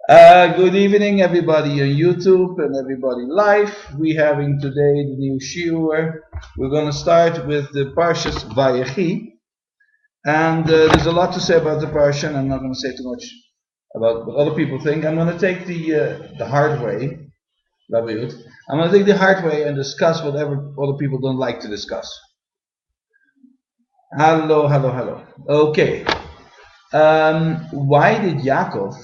Good evening, everybody on YouTube and everybody live. We're having today the new siur. We're going to start with the Parshas Vayechi, and there's a lot to say about the Parsha, and I'm not going to say too much about what other people think. I'm going to take the hard way, Laviut. I'm going to take the hard way and discuss whatever other people don't like to discuss. Hello. Okay. Why did Yaakov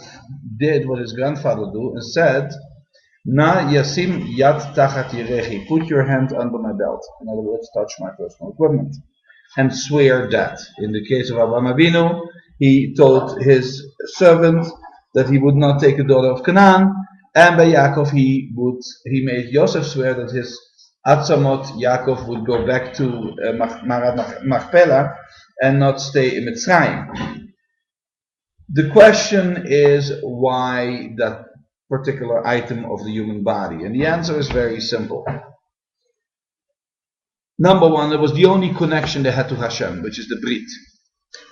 did what his grandfather do and said, "Na yasim yad tachat yirechi," put your hand under my belt. In other words, touch my personal equipment, and swear that. In the case of Avraham Avinu, he told his servant that he would not take a daughter of Canaan, and by Yaakov he made Yosef swear that his Atzamot Yaakov would go back to Marat Machpelah and not stay in Mitzrayim. The question is why that particular item of the human body, and the answer is very simple. Number one, it was the only connection they had to Hashem, which is the Brit.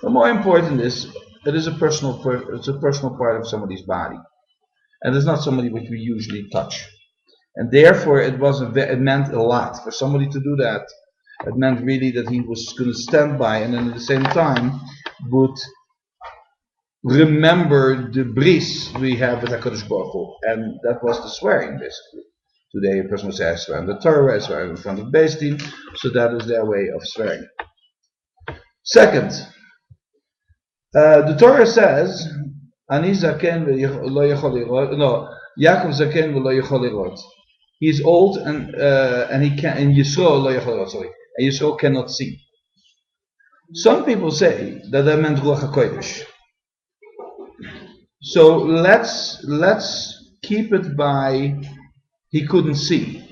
But more important is, it is a personal part of somebody's body, and it's not somebody which we usually touch, and therefore it meant a lot for somebody to do that. It meant really that he was going to stand by, and then at the same time would remember the bris we have with HaKadosh Baruch Hu, and that was the swearing basically. Today a person would say, I swear on the Torah, I swear in front of Beis Din, so that is their way of swearing. Second, the Torah says, Ani zaken lo yachol lirot, no, Yaakov zaken lo yachol lirot. He is old and he can, and Yisro lo yachol lirot, sorry, and Yisro cannot see. Some people say that meant Ruach HaKodesh. So let's keep it by he couldn't see,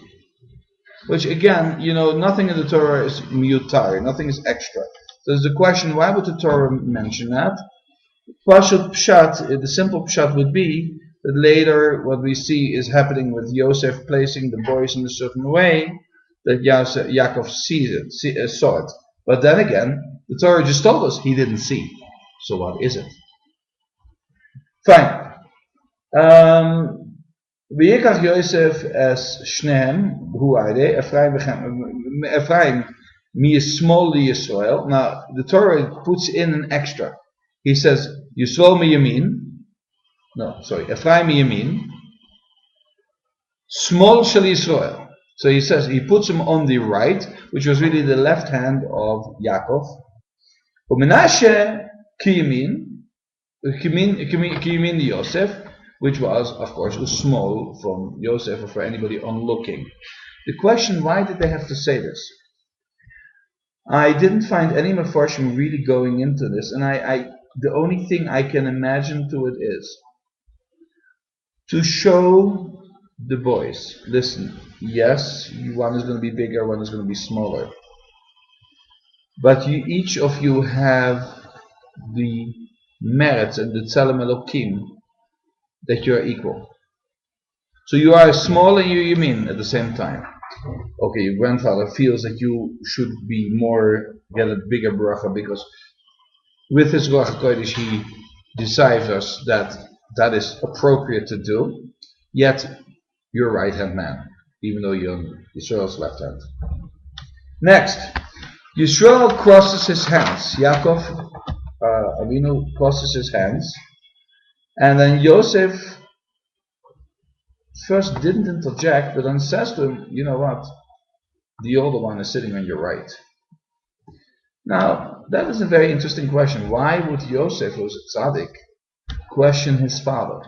which again, nothing in the Torah is mutar, nothing is extra. So there's the question: why would the Torah mention that? Pashut pshat, the simple pshat would be that later what we see is happening with Yosef placing the boys in a certain way that Yaakov saw it. But then again, the Torah just told us he didn't see. So what is it? Fine. V'yikach Yosef es shnehem, who are they? Ephraim miyismol liyisrael. Now, the Torah puts in an extra. He says, Yisrael miyamin. No, sorry, Ephraim miyamin. Small shel Yisrael. So he says, he puts him on the right, which was really the left hand of Yaakov. U'menashe kiyamin. Kimin Yosef, which was, of course, small from Yosef or for anybody onlooking. The question: why did they have to say this? I didn't find any Mefarshim really going into this, and the only thing I can imagine to it is to show the boys. Listen, yes, one is going to be bigger, one is going to be smaller, but each of you have the merits and the Tzelem Elokim that you are equal. So you are small and you mean at the same time. Okay, your grandfather feels that you should be get a bigger bracha because with his Ruach HaKodesh he decides that is appropriate to do, yet you're a right hand man, even though you're on Yisrael's left hand. Next, Yisrael crosses his hands. Yaakov Avinu crosses his hands, and then Yosef first didn't interject, but then says to him, you know what, the older one is sitting on your right. Now, that is a very interesting question. Why would Yosef, who's a tzaddik, question his father?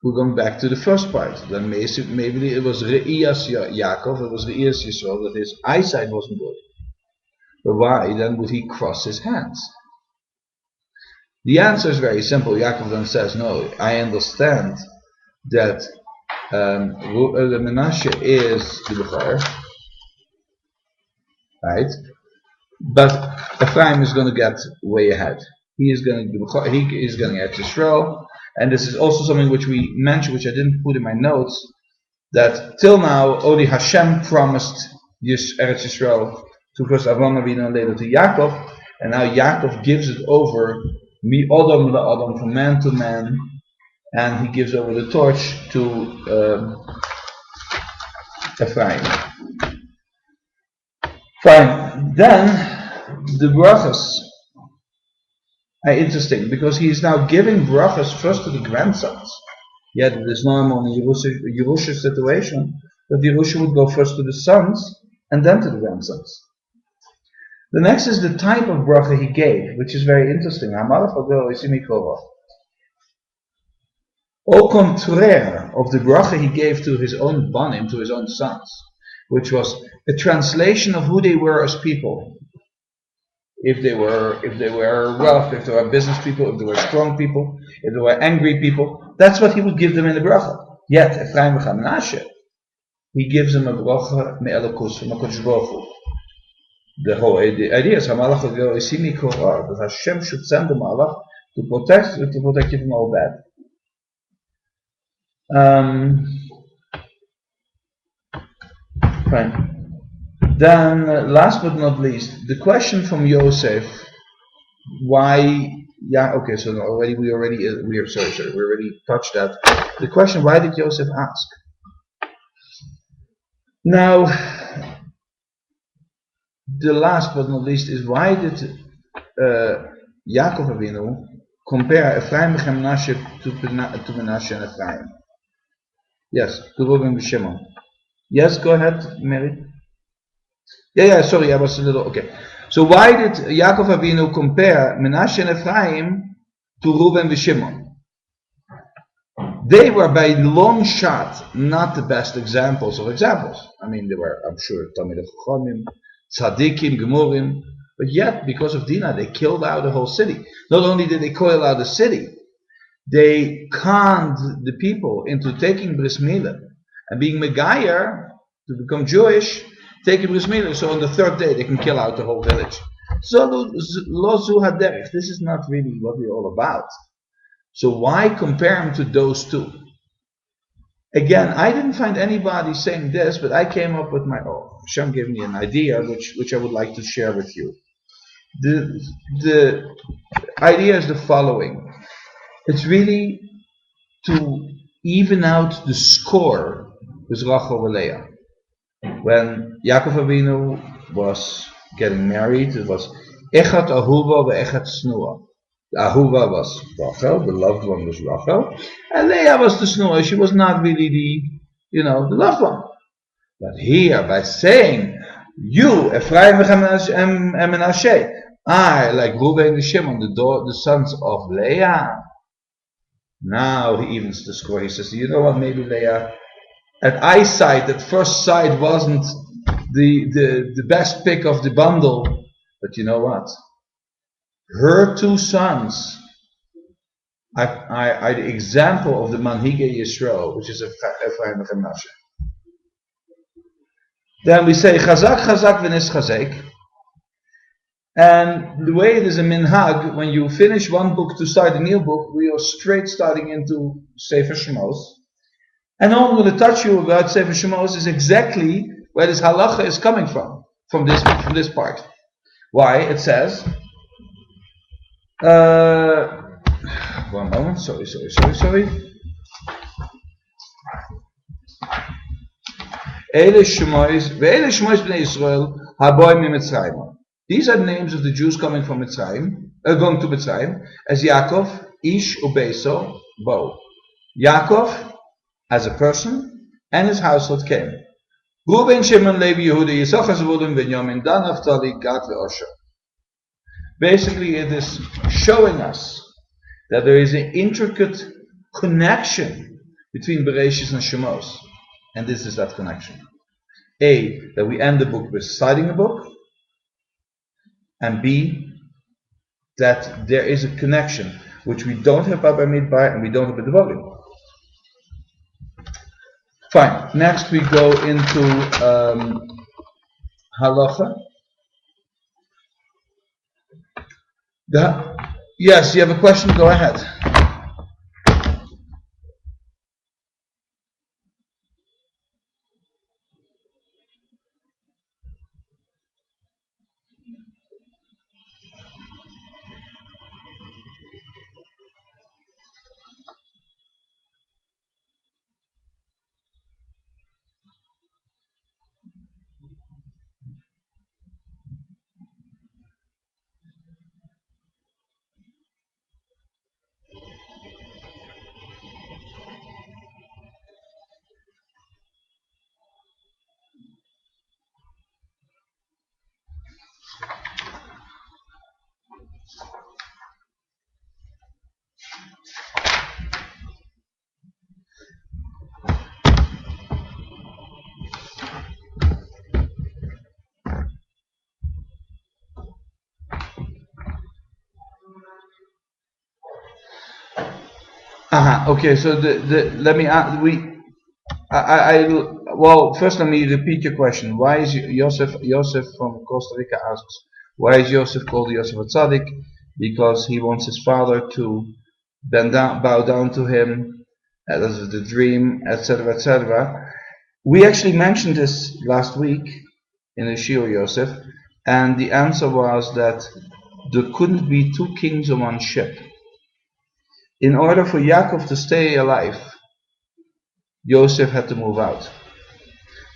We're going back to the first part. Then maybe it was Re'iyas Yaakov, it was Re'iyas Yisrael, that his eyesight wasn't good. But why then would he cross his hands? The answer is very simple. Yaakov then says, no, I understand that Menashe is the Bechor, right? But Ephraim is going to get way ahead. He is going to get Yisrael, and this is also something which we mentioned, which I didn't put in my notes, that till now only Hashem promised Eretz Yisrael to first Avraham Avinu and later to Yaakov, and now Yaakov gives it over mi Odom la Odom, from man to man, and he gives over the torch to Ephraim. Fine. Then the brachas are interesting because he is now giving brachas first to the grandsons. Yet it is normal in a Yerusha situation that the Yerusha would go first to the sons and then to the grandsons. The next is the type of bracha he gave, which is very interesting. Au contraire of the bracha he gave to his own banim, to his own sons, which was a translation of who they were as people. If they were rough, if they were business people, if they were strong people, if they were angry people, that's what he would give them in the bracha. Yet Ephraim and Menashe, he gives them a bracha me'elokus from HaKadosh Baruch Hu. The idea is Hamalach Isimi Korah, that Hashem should send the Malach to protect you from all bad. Fine. Then, last but not least, the question from Yosef: why? Yeah, okay. So we already touched that. The question: why did Yosef ask? Now, the last but not least is why did Yaakov Avinu compare Ephraim and Menashe to Menashe and Ephraim? Yes, to Reuben and Shimon. Yes, go ahead, Mary. Yeah, sorry, I was a little, okay. So why did Yaakov Avinu compare Menashe and Ephraim to Reuben and Shimon? They were by long shot not the best examples of examples. I mean, they were, I'm sure, Talmidei Chachamim, Tzadikim, Gemurim, but yet, because of Dinah, they killed out the whole city. Not only did they kill out the city, they conned the people into taking Bris Milah and being Megayer to become Jewish, taking Bris Milah, so on the third day they can kill out the whole village. So, Lo Zu Haderech, this is not really what we're all about. So why compare them to those two? Again, I didn't find anybody saying this, but I came up with my own. Hashem gave me an idea which I would like to share with you. The idea is the following. It's really to even out the score with Rachel and Leah. When Yaakov Avinu was getting married, it was Echat Ahuva ve'Echat Snua. The Ahuva was Rachel, the loved one was Rachel, and Leah was the Snua. She was not really the loved one. But here, by saying, you, Ephraim and Menashe, I, like Reuben and Shimon, the sons of Leah. Now he evens the score. He says, you know what, maybe Leah, at first sight, wasn't the best pick of the bundle, but you know what? Her two sons are the example of the Manhige Yisrael, which is Ephraim and Menashe. Then we say Chazak, Chazak, V'nis Chazek. And the way it is a minhag, when you finish one book to start a new book, we are straight starting into Sefer Shemos. And all I'm going to touch you about Sefer Shemos is exactly where this halacha is coming from this part. Why? It says, one moment, sorry. Eile Shemois b'nei Yisrael haboim miMitzrayim. These are the names of the Jews coming from Mitzrayim, going to Mitzrayim, as Yaakov, Ish, Ubeso, Bo. Yaakov, as a person, and his household came. Reuben, Shimon, Levi, Yehuda, Yisachar, Zebulun, Binyamin, Dan, Naphtali, Gad, ve'Osher. Basically, it is showing us that there is an intricate connection between Bereshis and Shemos. And this is that connection. A, that we end the book reciting a book, and B, that there is a connection which we don't have by Midbar and we don't have by the volume. Fine. Next we go into halacha. Yes, you have a question? Go ahead. Okay, so let me well, first let me repeat your question. Why is Joseph from Costa Rica asks, why is Joseph called Joseph Tzaddik? Because he wants his father to bow down to him, that is the dream, etc., etc. We actually mentioned this last week in the siur Yosef, and the answer was that there couldn't be two kings on one ship. In order for Yaakov to stay alive, Yosef had to move out.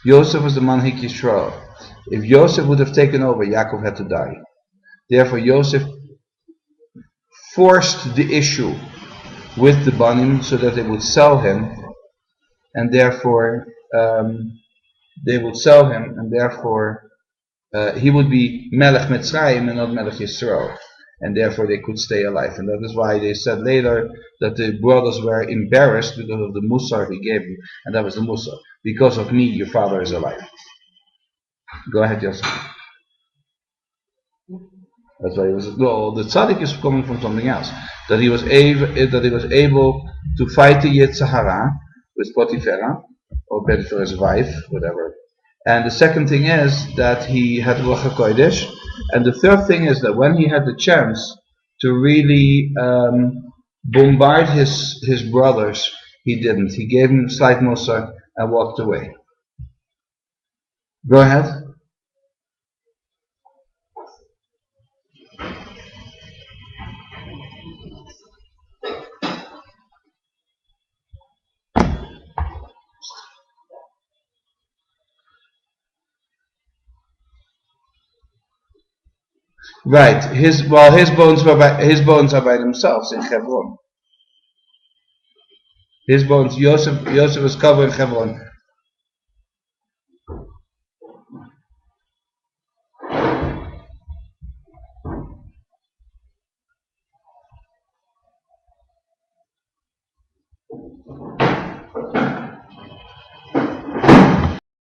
Yosef was the Manhik Yisrael. If Yosef would have taken over, Yaakov had to die. Therefore, Yosef forced the issue with the Banim so that they would sell him, and therefore he would be Melech Mitzrayim and not Melech Yisrael, and therefore they could stay alive. And that is why they said later that the brothers were embarrassed because of the Musar he gave you, and that was the Musar. Because of me, your father is alive. Go ahead, Yosef. That's why he was. No, the tzaddik is coming from something else. That he was able to fight the Yetzer Hara with Potiphera, or Potiphar's wife, whatever. And the second thing is that he had Ruach HaKodesh. And the third thing is that when he had the chance to really bombard his brothers, he didn't. He gave him slight musar and walked away. Go ahead. Right. His bones are by themselves in Hebron. His bones. Yosef was covered in Hebron.